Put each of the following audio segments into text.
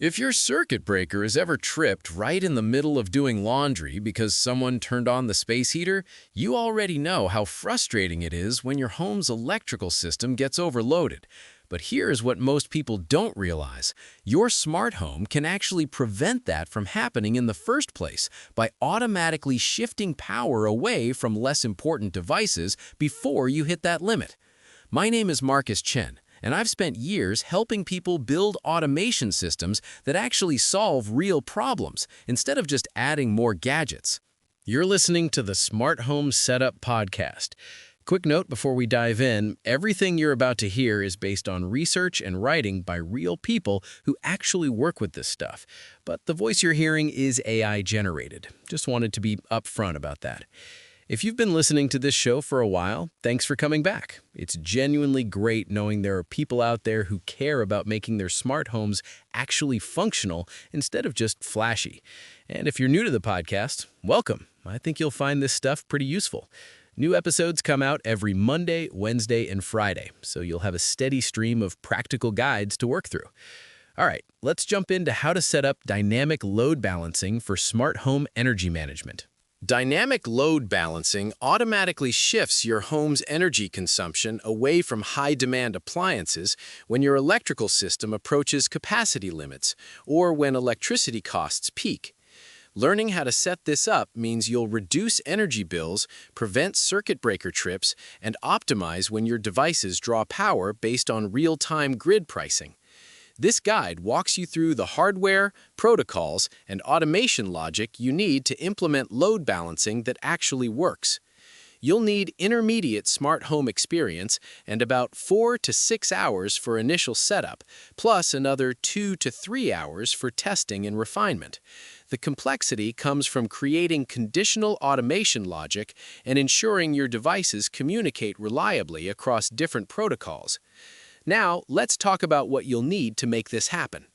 If your circuit breaker is ever tripped right in the middle of doing laundry because someone turned on the space heater, you already know how frustrating it is when your home's electrical system gets overloaded. But here's what most people don't realize. Your smart home can actually prevent that from happening in the first place by automatically shifting power away from less important devices before you hit that limit. My name is Chen, and I've spent years helping people build automation systems that actually solve real problems instead of just adding more gadgets. You're listening to the Smart Home Setup Podcast. Quick note before we dive in, everything you're about to hear is based on research and writing by real people who actually work with this stuff. But the voice you're hearing is AI generated. Just wanted to be upfront about that. If you've been listening to this show for a while, thanks for coming back. It's genuinely great knowing there are people out there who care about making their smart homes actually functional instead of just flashy. And if you're new to the podcast, welcome. I think you'll find this stuff pretty useful. New episodes come out every Monday, Wednesday, and Friday, so you'll have a steady stream of practical guides to work through. All right, let's jump into how to set up dynamic load balancing for smart home energy management. Dynamic load balancing automatically shifts your home's energy consumption away from high-demand appliances when your electrical system approaches capacity limits or when electricity costs peak. Learning how to set this up means you'll reduce energy bills, prevent circuit breaker trips, and optimize when your devices draw power based on real-time grid pricing. This guide walks you through the hardware, protocols, and automation logic you need to implement load balancing that actually works. You'll need intermediate smart home experience and about 4 to 6 hours for initial setup, plus another 2 to 3 hours for testing and refinement. The complexity comes from creating conditional automation logic and ensuring your devices communicate reliably across different protocols. Now, let's talk about what you'll need to make this happen.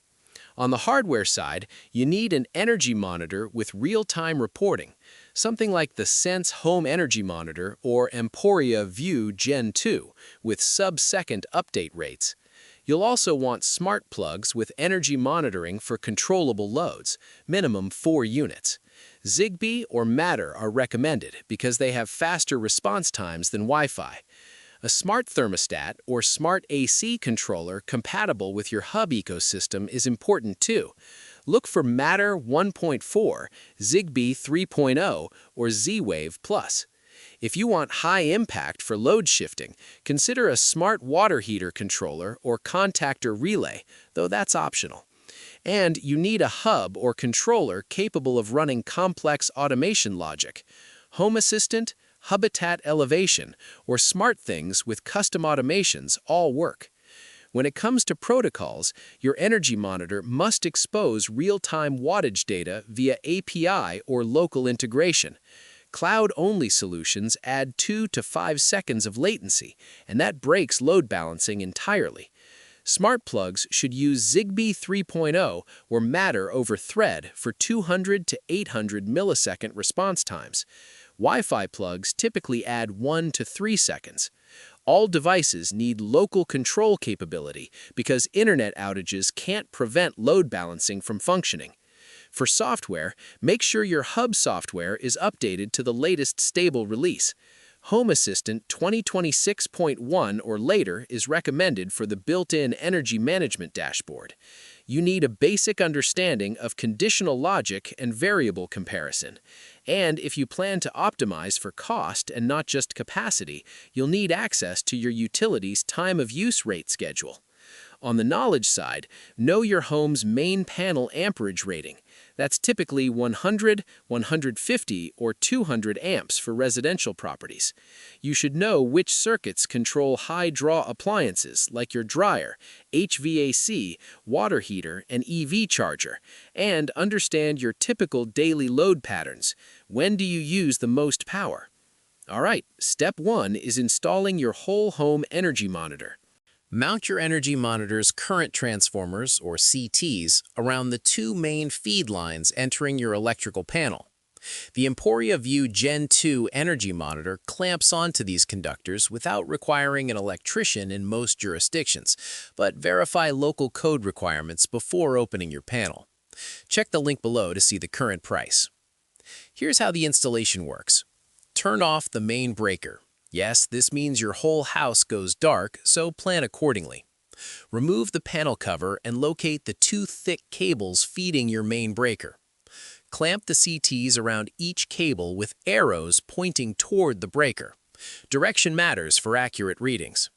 On the hardware side, you need an energy monitor with real-time reporting, something like the Sense Home Energy Monitor or Emporia View Gen 2 with sub-second update rates. You'll also want smart plugs with energy monitoring for controllable loads, minimum 4 units. Zigbee or Matter are recommended because they have faster response times than Wi-Fi. A smart thermostat or smart AC controller compatible with your hub ecosystem is important too. Look for Matter 1.4, Zigbee 3.0, or Z-Wave Plus. If you want high impact for load shifting, consider a smart water heater controller or contactor relay, though that's optional. And you need a hub or controller capable of running complex automation logic. Home Assistant, Habitat Elevation, or SmartThings with custom automations all work. When it comes to protocols, your energy monitor must expose real-time wattage data via API or local integration. Cloud-only solutions add 2 to 5 seconds of latency, and that breaks load balancing entirely. Smart plugs should use Zigbee 3.0 or Matter over Thread for 200 to 800 millisecond response times. Wi-Fi plugs typically add 1 to 3 seconds. All devices need local control capability because internet outages can't prevent load balancing from functioning. For software, make sure your hub software is updated to the latest stable release. Home Assistant 2026.1 or later is recommended for the built-in energy management dashboard. You need a basic understanding of conditional logic and variable comparison. And if you plan to optimize for cost and not just capacity, you'll need access to your utility's time-of-use rate schedule. On the knowledge side, know your home's main panel amperage rating. That's typically 100, 150, or 200 amps for residential properties. You should know which circuits control high-draw appliances like your dryer, HVAC, water heater, and EV charger, and understand your typical daily load patterns. When do you use the most power? All right, step 1 is installing your whole home energy monitor. Mount your energy monitor's current transformers, or CTs, around the 2 main feed lines entering your electrical panel. The Emporia View Gen 2 energy monitor clamps onto these conductors without requiring an electrician in most jurisdictions, but verify local code requirements before opening your panel. Check the link below to see the current price. Here's how the installation works. Turn off the main breaker. Yes, this means your whole house goes dark, so plan accordingly. Remove the panel cover and locate the two thick cables feeding your main breaker. Clamp the CTs around each cable with arrows pointing toward the breaker. Direction matters for accurate readings.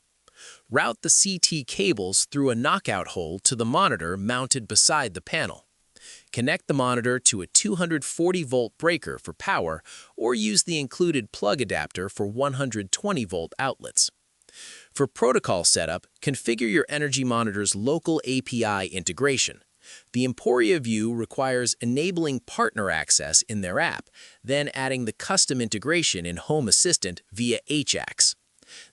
Route the CT cables through a knockout hole to the monitor mounted beside the panel. Connect the monitor to a 240-volt breaker for power or use the included plug adapter for 120-volt outlets. For protocol setup, configure your energy monitor's local API integration. The Emporia View requires enabling partner access in their app, then adding the custom integration in Home Assistant via HAX.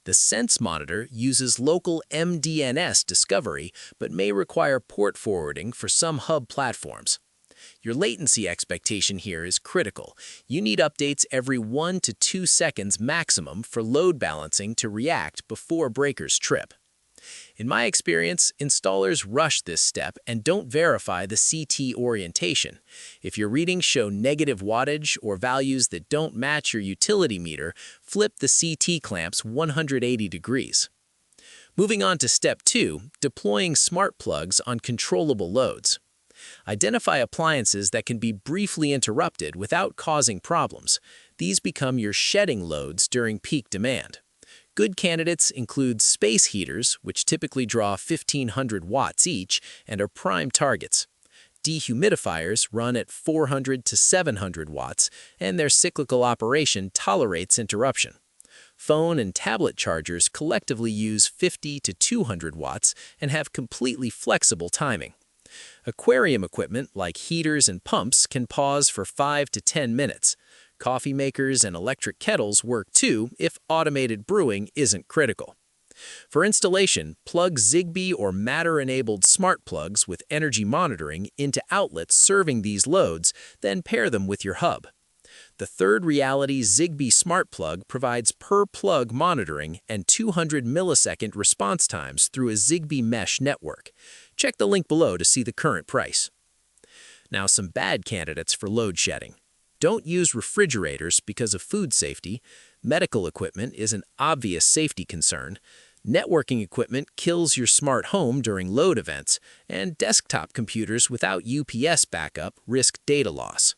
The Sense monitor uses local MDNS discovery, but may require port forwarding for some hub platforms. Your latency expectation here is critical. You need updates every 1 to 2 seconds maximum for load balancing to react before breakers trip. In my experience, installers rush this step and don't verify the CT orientation. If your readings show negative wattage or values that don't match your utility meter, flip the CT clamps 180 degrees. Moving on to step 2, deploying smart plugs on controllable loads. Identify appliances that can be briefly interrupted without causing problems. These become your shedding loads during peak demand. Good candidates include space heaters, which typically draw 1,500 watts each and are prime targets. Dehumidifiers run at 400 to 700 watts, and their cyclical operation tolerates interruption. Phone and tablet chargers collectively use 50 to 200 watts and have completely flexible timing. Aquarium equipment like heaters and pumps can pause for 5 to 10 minutes. Coffee makers and electric kettles work too if automated brewing isn't critical. For installation, plug Zigbee or Matter-enabled smart plugs with energy monitoring into outlets serving these loads, then pair them with your hub. The Third Reality Zigbee smart plug provides per-plug monitoring and 200 millisecond response times through a Zigbee mesh network. Check the link below to see the current price. Now, some bad candidates for load shedding. Don't use refrigerators because of food safety. Medical equipment is an obvious safety concern. Networking equipment kills your smart home during load events, and desktop computers without UPS backup risk data loss.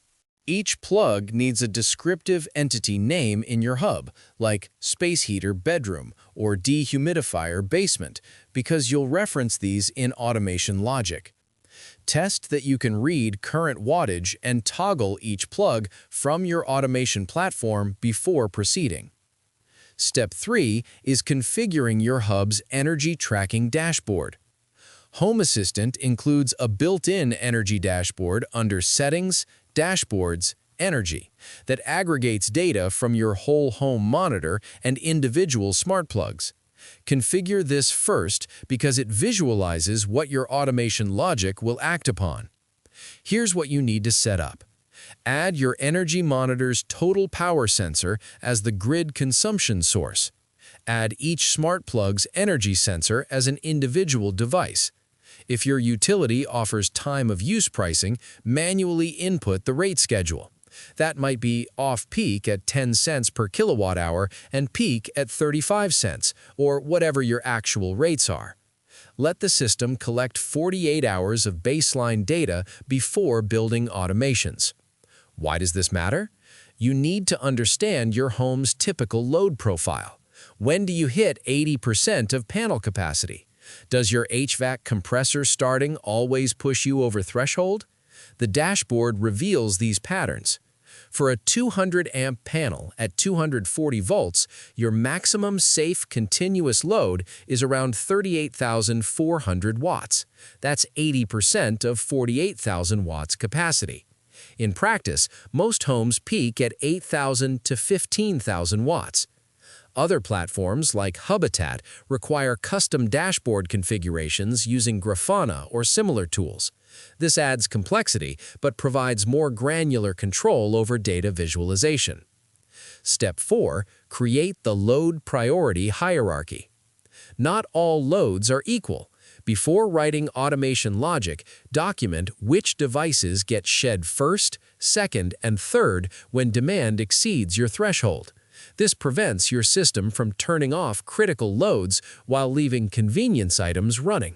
Each plug needs a descriptive entity name in your hub, like space heater bedroom or dehumidifier basement, because you'll reference these in automation logic. Test that you can read current wattage and toggle each plug from your automation platform before proceeding. Step 3 is configuring your hub's energy tracking dashboard. Home Assistant includes a built-in energy dashboard under Settings, Dashboards, Energy that aggregates data from your whole home monitor and individual smart plugs. Configure this first because it visualizes what your automation logic will act upon. Here's what you need to set up. Add your energy monitor's total power sensor as the grid consumption source. Add each smart plug's energy sensor as an individual device. If your utility offers time of use pricing, manually input the rate schedule. That might be off-peak at 10 cents per kilowatt hour and peak at 35 cents, or whatever your actual rates are. Let the system collect 48 hours of baseline data before building automations. Why does this matter? You need to understand your home's typical load profile. When do you hit 80% of panel capacity? Does your HVAC compressor starting always push you over threshold? The dashboard reveals these patterns. For a 200-amp panel at 240 volts, your maximum safe continuous load is around 38,400 watts. That's 80% of 48,000 watts capacity. In practice, most homes peak at 8,000 to 15,000 watts. Other platforms, like Habitat, require custom dashboard configurations using Grafana or similar tools. This adds complexity, but provides more granular control over data visualization. Step 4. Create the load priority hierarchy. Not all loads are equal. Before writing automation logic, document which devices get shed first, second, and third when demand exceeds your threshold. This prevents your system from turning off critical loads while leaving convenience items running.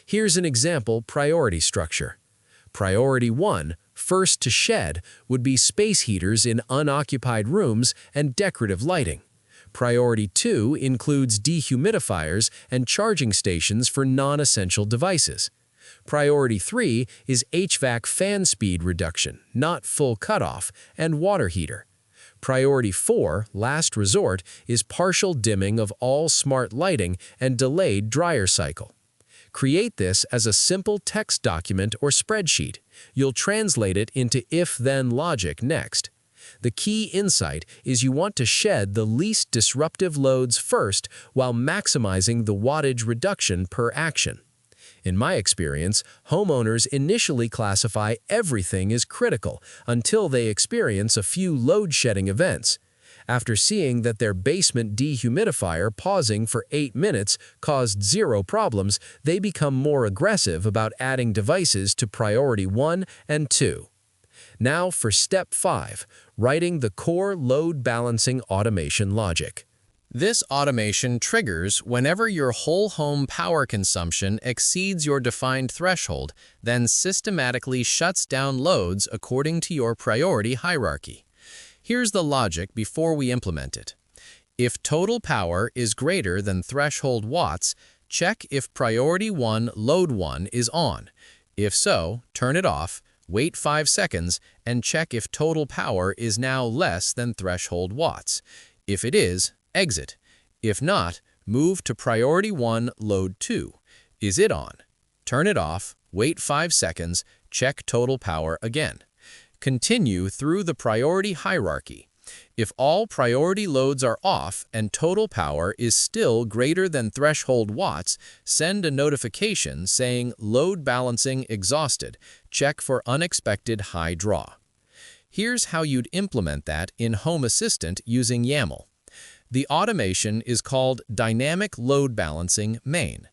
Here's an example priority structure. Priority 1, first to shed, would be space heaters in unoccupied rooms and decorative lighting. Priority 2 includes dehumidifiers and charging stations for non-essential devices. Priority 3 is HVAC fan speed reduction, not full cutoff, and water heater. Priority 4, last resort, is partial dimming of all smart lighting and delayed dryer cycle. Create this as a simple text document or spreadsheet. You'll translate it into if-then logic next. The key insight is you want to shed the least disruptive loads first while maximizing the wattage reduction per action. In my experience, homeowners initially classify everything as critical until they experience a few load-shedding events. After seeing that their basement dehumidifier pausing for 8 minutes caused zero problems, they become more aggressive about adding devices to priority 1 and 2. Now for step 5, writing the core load balancing automation logic. This automation triggers whenever your whole home power consumption exceeds your defined threshold, then systematically shuts down loads according to your priority hierarchy. Here's the logic before we implement it. If total power is greater than threshold watts, check if priority 1 load 1 is on. If so, turn it off, wait 5 seconds, and check if total power is now less than threshold watts. If it is, exit. If not, move to priority 1 load 2. Is it on? Turn it off, wait 5 seconds, check total power again. Continue through the priority hierarchy. If all priority loads are off and total power is still greater than threshold watts, send a notification saying load balancing exhausted. Check for unexpected high draw. Here's how you'd implement that in Home Assistant using YAML. The automation is called Dynamic Load Balancing Main.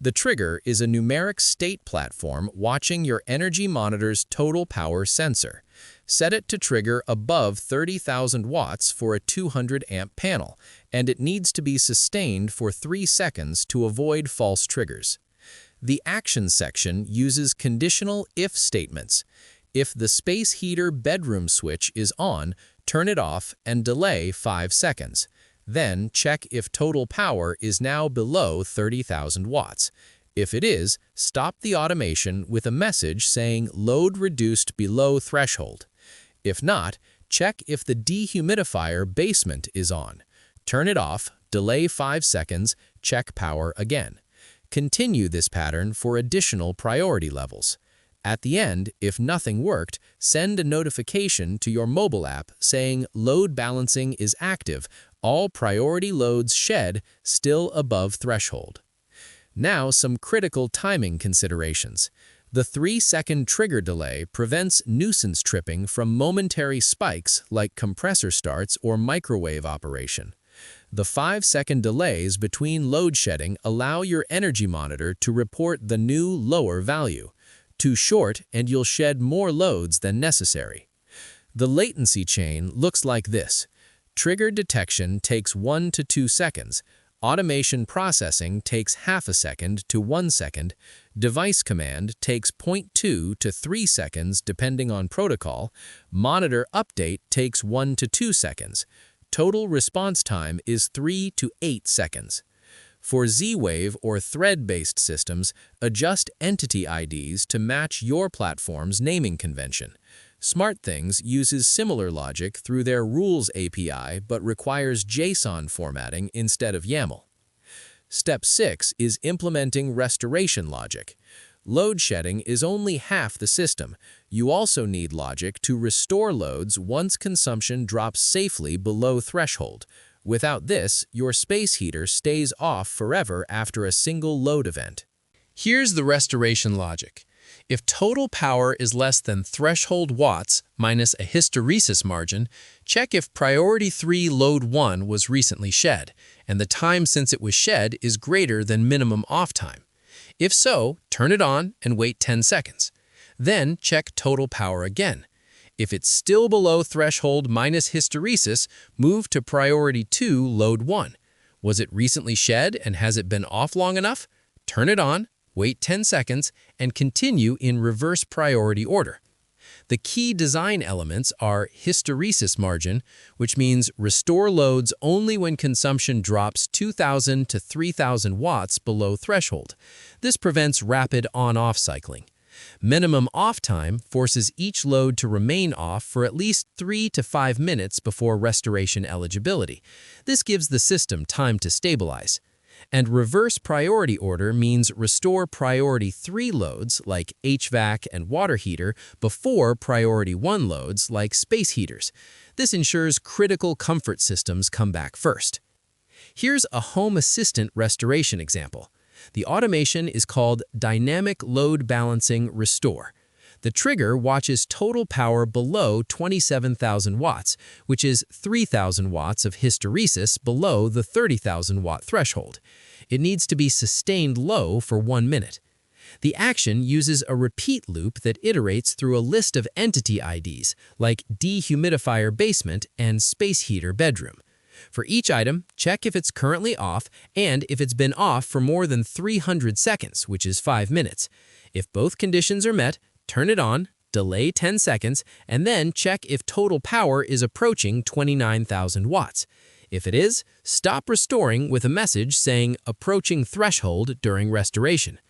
The trigger is a numeric state platform watching your energy monitor's total power sensor. Set it to trigger above 30,000 watts for a 200-amp panel, and it needs to be sustained for 3 seconds to avoid false triggers. The action section uses conditional if statements. If the space heater bedroom switch is on, turn it off and delay 5 seconds. Then check if total power is now below 30,000 watts. If it is, stop the automation with a message saying load reduced below threshold. If not, check if the dehumidifier basement is on. Turn it off, delay 5 seconds, check power again. Continue this pattern for additional priority levels. At the end, if nothing worked, send a notification to your mobile app saying load balancing is active, all priority loads shed still above threshold. Now some critical timing considerations. The 3-second trigger delay prevents nuisance tripping from momentary spikes like compressor starts or microwave operation. The 5-second delays between load shedding allow your energy monitor to report the new lower value. Too short and you'll shed more loads than necessary. The latency chain looks like this. Trigger detection takes 1 to 2 seconds. Automation processing takes half a second to 1 second. Device command takes 0.2 to 3 seconds depending on protocol. Monitor update takes 1 to 2 seconds. Total response time is 3 to 8 seconds. For Z-Wave or thread-based systems, adjust entity IDs to match your platform's naming convention. SmartThings uses similar logic through their Rules API but requires JSON formatting instead of YAML. Step 6 is implementing restoration logic. Load shedding is only half the system. You also need logic to restore loads once consumption drops safely below threshold. Without this, your space heater stays off forever after a single load event. Here's the restoration logic. If total power is less than threshold watts minus a hysteresis margin, check if priority 3 load 1 was recently shed, and the time since it was shed is greater than minimum off time. If so, turn it on and wait 10 seconds. Then check total power again. If it's still below threshold minus hysteresis, move to priority 2 load 1. Was it recently shed and has it been off long enough? Turn it on, wait 10 seconds, and continue in reverse priority order. The key design elements are hysteresis margin, which means restore loads only when consumption drops 2,000 to 3,000 watts below threshold. This prevents rapid on-off cycling. Minimum off time forces each load to remain off for at least 3 to 5 minutes before restoration eligibility. This gives the system time to stabilize. And reverse priority order means restore priority 3 loads like HVAC and water heater before priority 1 loads like space heaters. This ensures critical comfort systems come back first. Here's a home assistant restoration example. The automation is called Dynamic Load Balancing Restore. The trigger watches total power below 27,000 watts, which is 3,000 watts of hysteresis below the 30,000 watt threshold. It needs to be sustained low for 1 minute. The action uses a repeat loop that iterates through a list of entity IDs, like dehumidifier basement and space heater bedroom. For each item, check if it's currently off and if it's been off for more than 300 seconds, which is 5 minutes. If both conditions are met, turn it on, delay 10 seconds, and then check if total power is approaching 29,000 watts. If it is, stop restoring with a message saying approaching threshold during restoration.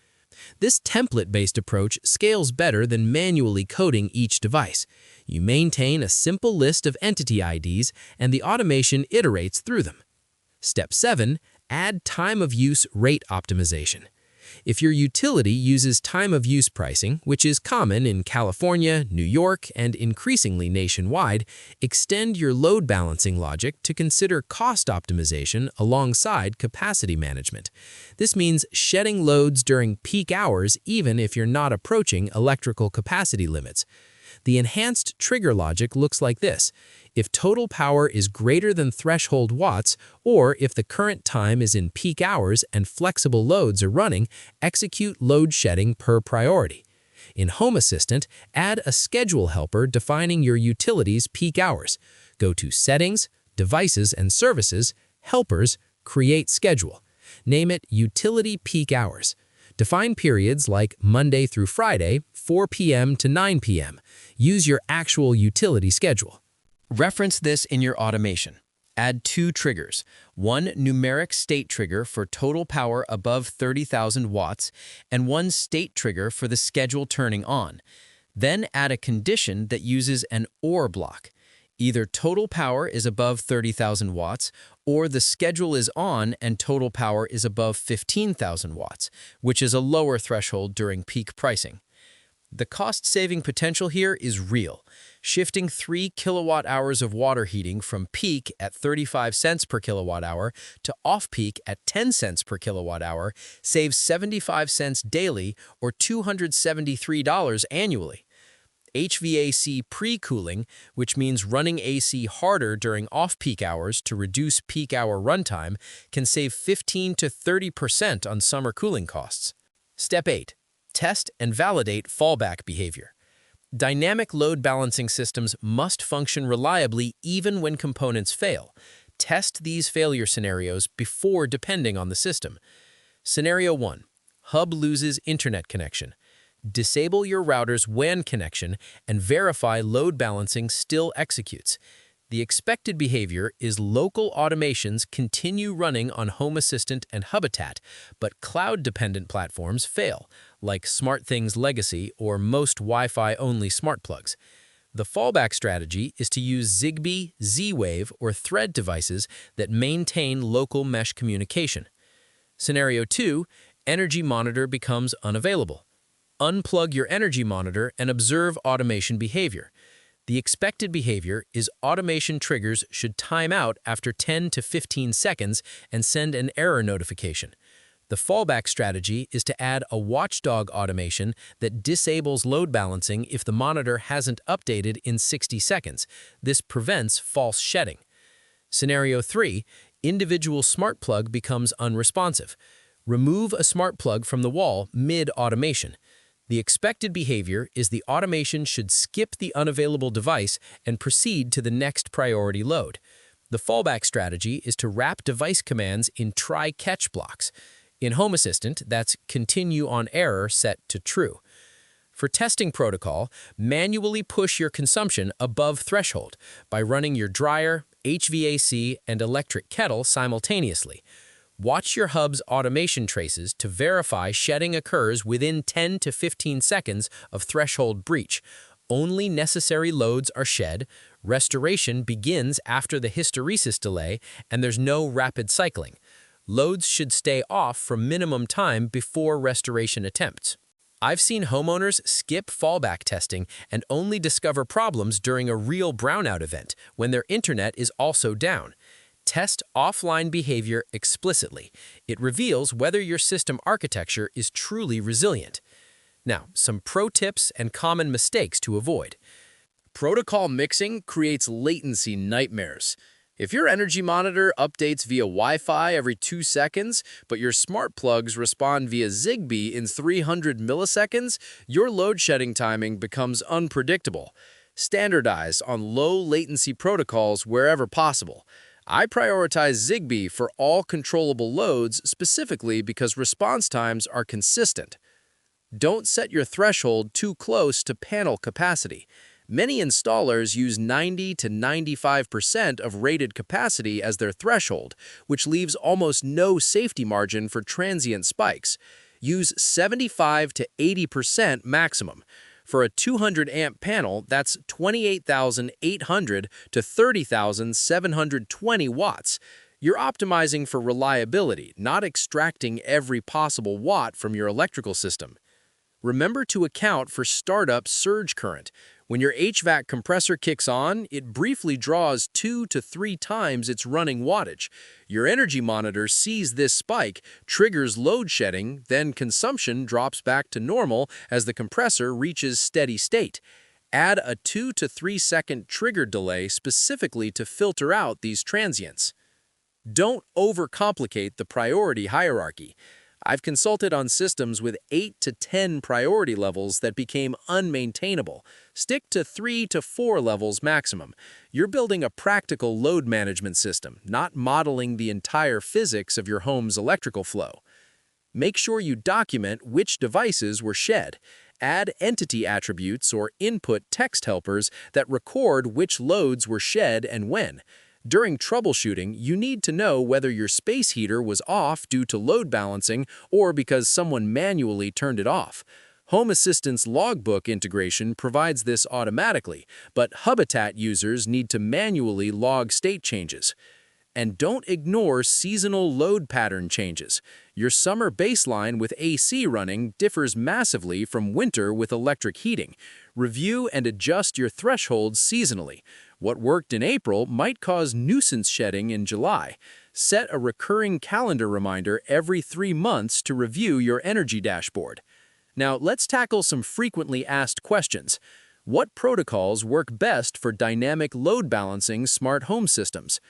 This template-based approach scales better than manually coding each device. You maintain a simple list of entity IDs and the automation iterates through them. Step 7. Add time of use rate optimization. If your utility uses time of use pricing, which is common in California, New York, and increasingly nationwide, extend your load balancing logic to consider cost optimization alongside capacity management. This means shedding loads during peak hours even if you're not approaching electrical capacity limits. The enhanced trigger logic looks like this. If total power is greater than threshold watts, or if the current time is in peak hours and flexible loads are running, execute load shedding per priority. In Home Assistant, add a schedule helper defining your utility's peak hours. Go to Settings, Devices and Services, Helpers, Create Schedule. Name it Utility Peak Hours. Define periods like Monday through Friday, 4 p.m. to 9 p.m. Use your actual utility schedule. Reference this in your automation. Add 2 triggers, one numeric state trigger for total power above 30,000 watts and one state trigger for the schedule turning on. Then add a condition that uses an OR block. Either total power is above 30,000 watts or the schedule is on and total power is above 15,000 watts, which is a lower threshold during peak pricing. The cost-saving potential here is real. Shifting 3 kilowatt-hours of water heating from peak at 35 cents per kilowatt-hour to off-peak at 10 cents per kilowatt-hour saves 75 cents daily or $273 annually. HVAC pre-cooling, which means running AC harder during off-peak hours to reduce peak hour runtime, can save 15 to 30% on summer cooling costs. Step 8. Test and validate fallback behavior. Dynamic load balancing systems must function reliably even when components fail. Test these failure scenarios before depending on the system. Scenario 1. Hub loses internet connection. Disable your router's WAN connection and verify load balancing still executes. The expected behavior is local automations continue running on Home Assistant and Habitat, but cloud-dependent platforms fail, like SmartThings Legacy or most Wi-Fi-only smart plugs. The fallback strategy is to use Zigbee, Z-Wave, or Thread devices that maintain local mesh communication. Scenario 2, Energy Monitor becomes unavailable. Unplug your energy monitor and observe automation behavior. The expected behavior is automation triggers should time out after 10 to 15 seconds and send an error notification. The fallback strategy is to add a watchdog automation that disables load balancing if the monitor hasn't updated in 60 seconds. This prevents false shedding. Scenario 3, individual smart plug becomes unresponsive. Remove a smart plug from the wall mid-automation. The expected behavior is the automation should skip the unavailable device and proceed to the next priority load. The fallback strategy is to wrap device commands in try-catch blocks. In Home Assistant, that's continue on error set to true. For testing protocol, manually push your consumption above threshold by running your dryer, HVAC, and electric kettle simultaneously. Watch your hub's automation traces to verify shedding occurs within 10 to 15 seconds of threshold breach. Only necessary loads are shed, restoration begins after the hysteresis delay, and there's no rapid cycling. Loads should stay off for minimum time before restoration attempts. I've seen homeowners skip fallback testing and only discover problems during a real brownout event when their internet is also down. Test offline behavior explicitly. It reveals whether your system architecture is truly resilient. Now, some pro tips and common mistakes to avoid. Protocol mixing creates latency nightmares. If your energy monitor updates via Wi-Fi every 2 seconds, but your smart plugs respond via Zigbee in 300 milliseconds, your load shedding timing becomes unpredictable. Standardize on low latency protocols wherever possible. I prioritize Zigbee for all controllable loads specifically because response times are consistent. Don't set your threshold too close to panel capacity. Many installers use 90 to 95% of rated capacity as their threshold, which leaves almost no safety margin for transient spikes. Use 75 to 80% maximum. For a 200 amp panel, that's 28,800 to 30,720 watts. You're optimizing for reliability, not extracting every possible watt from your electrical system. Remember to account for startup surge current. When your HVAC compressor kicks on, it briefly draws 2 to 3 times its running wattage. Your energy monitor sees this spike, triggers load shedding, then consumption drops back to normal as the compressor reaches steady state. Add a 2 to 3 second trigger delay specifically to filter out these transients. Don't overcomplicate the priority hierarchy. I've consulted on systems with 8 to 10 priority levels that became unmaintainable. Stick to 3 to 4 levels maximum. You're building a practical load management system, not modeling the entire physics of your home's electrical flow. Make sure you document which devices were shed. Add entity attributes or input text helpers that record which loads were shed and when. During troubleshooting, you need to know whether your space heater was off due to load balancing or because someone manually turned it off. Home Assistant's logbook integration provides this automatically, but Habitat users need to manually log state changes. And don't ignore seasonal load pattern changes. Your summer baseline with AC running differs massively from winter with electric heating. Review and adjust your thresholds seasonally. What worked in April might cause nuisance shedding in July. Set a recurring calendar reminder every 3 months to review your energy dashboard. Now, let's tackle some frequently asked questions. What protocols work best for dynamic load balancing smart home systems?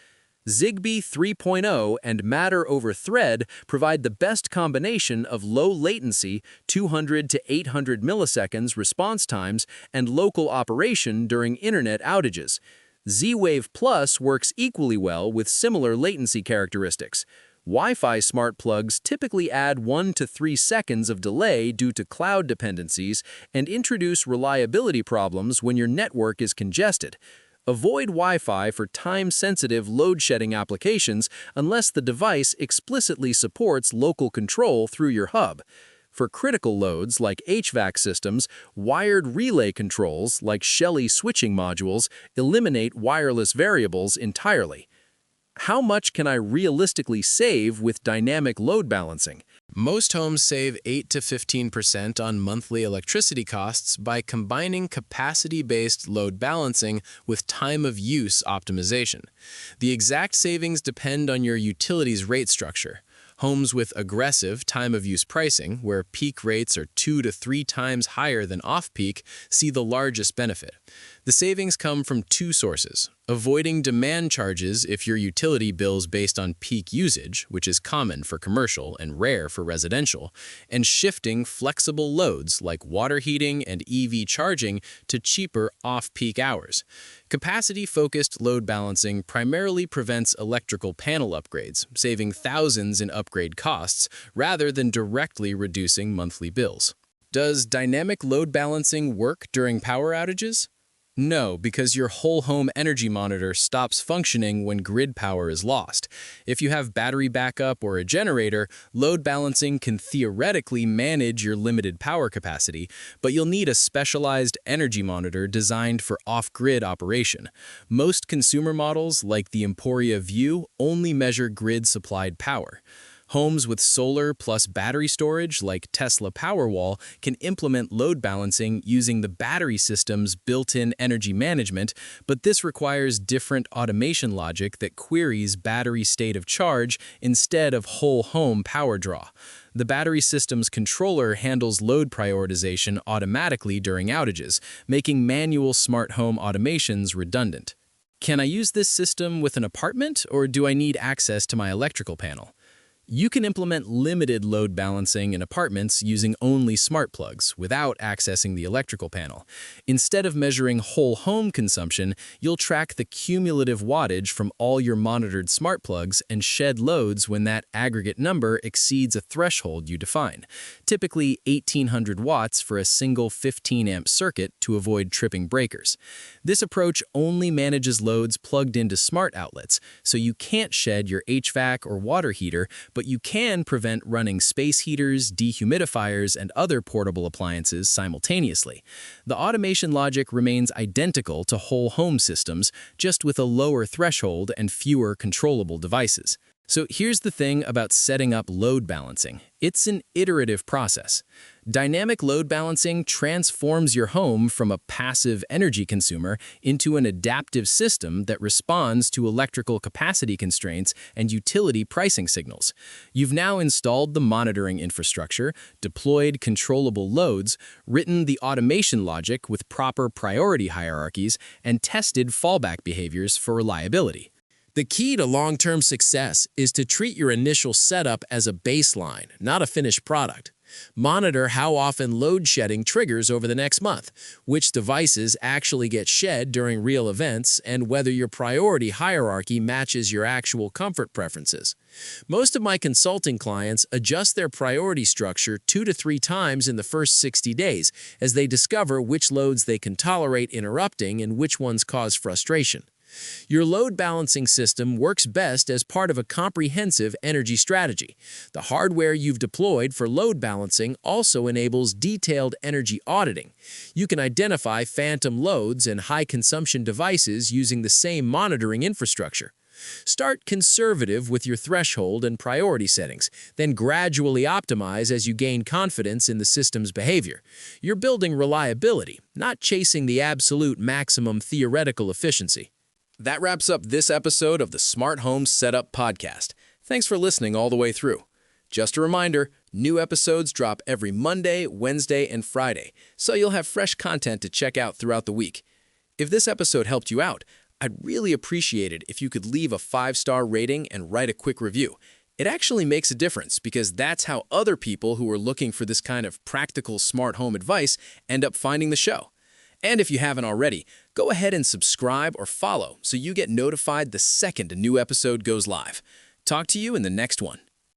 Zigbee 3.0 and Matter over Thread provide the best combination of low latency, 200 to 800 milliseconds response times, and local operation during internet outages. Z-Wave Plus works equally well with similar latency characteristics. Wi-Fi smart plugs typically add 1 to 3 seconds of delay due to cloud dependencies and introduce reliability problems when your network is congested. Avoid Wi-Fi for time-sensitive load-shedding applications unless the device explicitly supports local control through your hub. For critical loads like HVAC systems, wired relay controls like Shelly switching modules eliminate wireless variables entirely. How much can I realistically save with dynamic load balancing? Most homes save 8 to 15% on monthly electricity costs by combining capacity-based load balancing with time-of-use optimization. The exact savings depend on your utility's rate structure. Homes with aggressive time-of-use pricing, where peak rates are 2 to 3 times higher than off-peak, see the largest benefit. The savings come from two sources: avoiding demand charges if your utility bills based on peak usage, which is common for commercial and rare for residential, and shifting flexible loads like water heating and EV charging to cheaper off-peak hours. Capacity-focused load balancing primarily prevents electrical panel upgrades, saving thousands in upgrade costs rather than directly reducing monthly bills. Does dynamic load balancing work during power outages? No, because your whole home energy monitor stops functioning when grid power is lost. If you have battery backup or a generator, load balancing can theoretically manage your limited power capacity, but you'll need a specialized energy monitor designed for off-grid operation. Most consumer models, like the Emporia View, only measure grid-supplied power. Homes with solar plus battery storage, like Tesla Powerwall, can implement load balancing using the battery system's built-in energy management, but this requires different automation logic that queries battery state of charge instead of whole home power draw. The battery system's controller handles load prioritization automatically during outages, making manual smart home automations redundant. Can I use this system with an apartment, or do I need access to my electrical panel? You can implement limited load balancing in apartments using only smart plugs without accessing the electrical panel. Instead of measuring whole home consumption, you'll track the cumulative wattage from all your monitored smart plugs and shed loads when that aggregate number exceeds a threshold you define, typically 1800 watts for a single 15-amp circuit to avoid tripping breakers. This approach only manages loads plugged into smart outlets, so you can't shed your HVAC or water heater, but you can prevent running space heaters, dehumidifiers, and other portable appliances simultaneously. The automation logic remains identical to whole home systems, just with a lower threshold and fewer controllable devices. So here's the thing about setting up load balancing. It's an iterative process. Dynamic load balancing transforms your home from a passive energy consumer into an adaptive system that responds to electrical capacity constraints and utility pricing signals. You've now installed the monitoring infrastructure, deployed controllable loads, written the automation logic with proper priority hierarchies, and tested fallback behaviors for reliability. The key to long-term success is to treat your initial setup as a baseline, not a finished product. Monitor how often load shedding triggers over the next month, which devices actually get shed during real events, and whether your priority hierarchy matches your actual comfort preferences. Most of my consulting clients adjust their priority structure 2 to 3 times in the first 60 days as they discover which loads they can tolerate interrupting and which ones cause frustration. Your load balancing system works best as part of a comprehensive energy strategy. The hardware you've deployed for load balancing also enables detailed energy auditing. You can identify phantom loads and high-consumption devices using the same monitoring infrastructure. Start conservative with your threshold and priority settings, then gradually optimize as you gain confidence in the system's behavior. You're building reliability, not chasing the absolute maximum theoretical efficiency. That wraps up this episode of the Smart Home Setup Podcast. Thanks for listening all the way through. Just a reminder, new episodes drop every Monday, Wednesday, and Friday, so you'll have fresh content to check out throughout the week. If this episode helped you out, I'd really appreciate it if you could leave a 5-star rating and write a quick review. It actually makes a difference because that's how other people who are looking for this kind of practical smart home advice end up finding the show. And if you haven't already, go ahead and subscribe or follow so you get notified the second a new episode goes live. Talk to you in the next one.